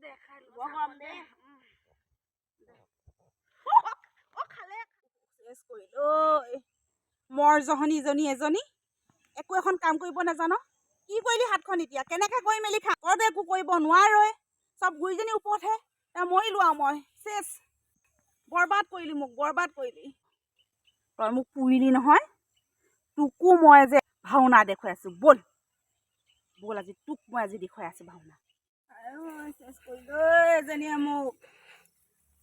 দেখাই ল'ব দে খালে চেছ কৰিল ঐ মৰ জহনী এজনী একো এখন কাম কৰিব নাজানো কি কৰিলি হাতখন এতিয়া কেনেকে কৰি মেলি খা ঘৰতে একো কৰিব নোৱাৰই চব গুৰিজনী ওপৰতহে মৰিলো আৰু মই চেছ বৰবাদ কৰিলি মোক বৰবাদ কৰিলি তই মোক পুৰিলি নহয় তোকো মই যে ভাওনা দেখুৱাই আছো বল বল আজি তোক মই আজি দেখুৱাই আছো ভাওনা চেছ কৰিলো এজনীয়ে মোক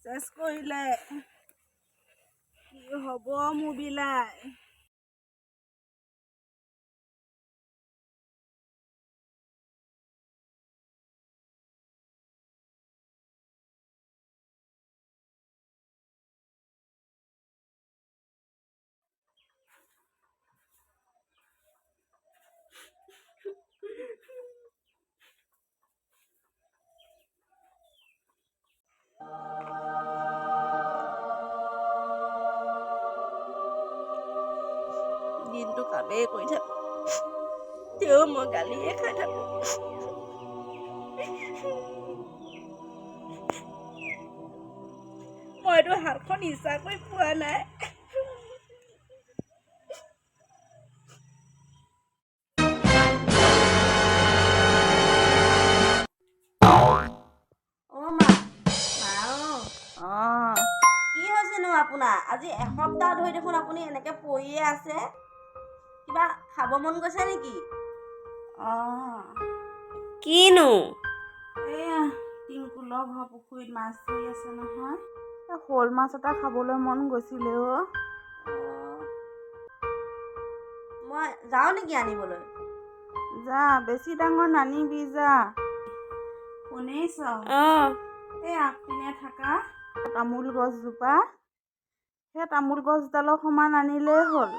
চেছ কৰিলে কি হ'ব মোৰ বিলাই দিনটো কামেই কৰি থাকো তেও মই গালিয়ে খাই থাকো মইতো হাতখন ইচ্ছাকৈ পোৱা নাই কি হৈছেনো আপোনাৰ আজি এসপ্তাহ ধৰি দেখোন আপুনি এনেকে পৰিয়ে আছে কিবা খাব মন গৈছে নেকি কিনো এয়া টিংকুলৰ ঘৰ পুখুৰীত মাছ ধৰি আছে নহয় শ'ল মাছ এটা খাবলৈ মন গৈছিলে মই যাওঁ নেকি আনিবলৈ যা বেছি ডাঙৰ নানিবি যা শুনিছ এই আগপিনে থকা তামোল গছজোপা সেই তামোল গছডালৰ সমান আনিলেই হ'ল